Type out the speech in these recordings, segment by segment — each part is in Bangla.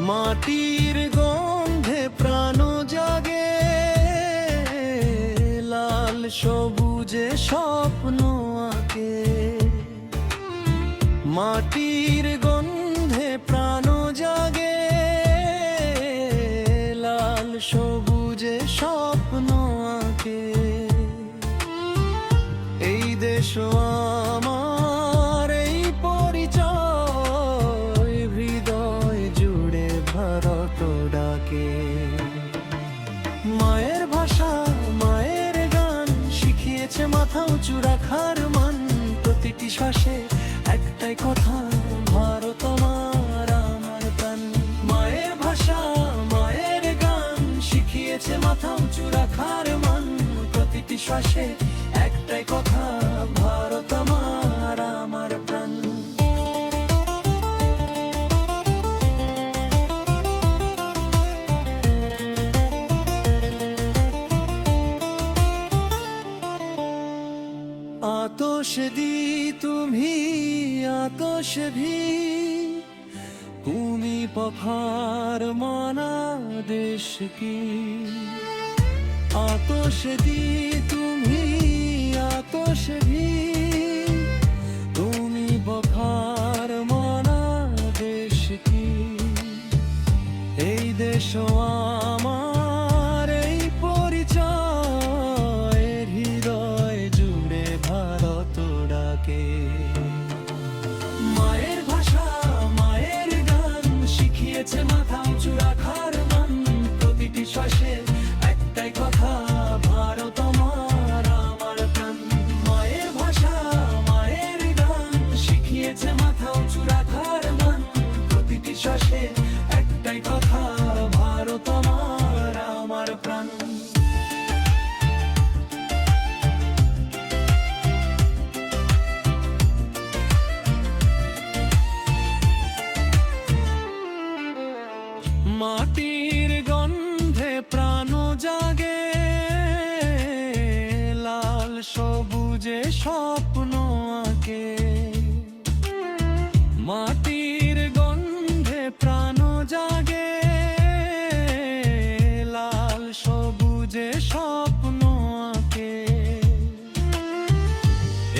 মাটির গন্ধে প্রাণ জাগে, লাল সবুজে স্বপ্ন আঁকে। মাটির গন্ধে প্রাণ জাগে, লাল সবুজে স্বপ্ন আঁকে। এই দেশ আমার, এই পরিচয়, হৃদয় জুড়ে ভারত ডাকে। মায়ের ভাষা, মায়ের গান শিখিয়েছে মাথা উঁচু রাখার মান। প্রতিটি শ্বাসে একটাই কথা, ভারত আমার, আমার প্রাণ। মায়ের ভাষা, মায়ের গান শিখিয়েছে মাথা উঁচু রাখার মান। প্রতিটি শ্বাসে একটাই কথা, ভারত আমার, আমার প্রাণ। आतोश दी तुम्ही आतोश भी, তুমি पखार माना देश की। आतोश दी तुम्ही आतोश भी, তুমি पखार माना देश की। এই দেশ আমার, এই পরিচয়, হৃদয় জুড়ে ভারত ডাকে। মায়ের ভাষা, মায়ের গান শিখিয়েছে মাথা উঁচু রাখার মান। প্রতিটি শ্বাসে একটাই কথা, ভারত আমার, আমার প্রাণ। মায়ের ভাষা, মায়ের গান শিখিয়েছে মাথা উঁচু রাখার মান। প্রতিটি শ্বাসে একটাই কথা, ভারত আমার, আমার প্রাণ। মাটির গন্ধে প্রাণ জাগে, লাল সবুজে স্বপ্ন আঁকে। মাটির গন্ধে প্রাণ জাগে, লাল সবুজে স্বপ্ন আঁকে।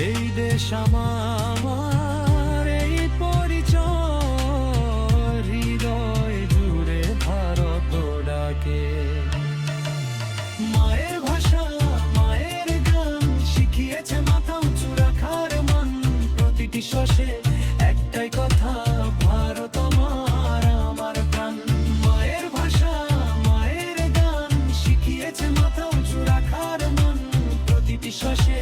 এই দেশ আমার, এই পরিচয়, হৃদয় জুড়ে ভারত ডাকে। মায়ের ভাষা, মায়ের গান শিখিয়েছে মাথা উঁচু রাখার মান। প্রতিটি শ্বাসে একটাই কথা, ভারত আমার, আমার প্রাণ। মায়ের ভাষা, মায়ের গান শিখিয়েছে মাথা উঁচু রাখার মান। প্রতিটি শ্বাসে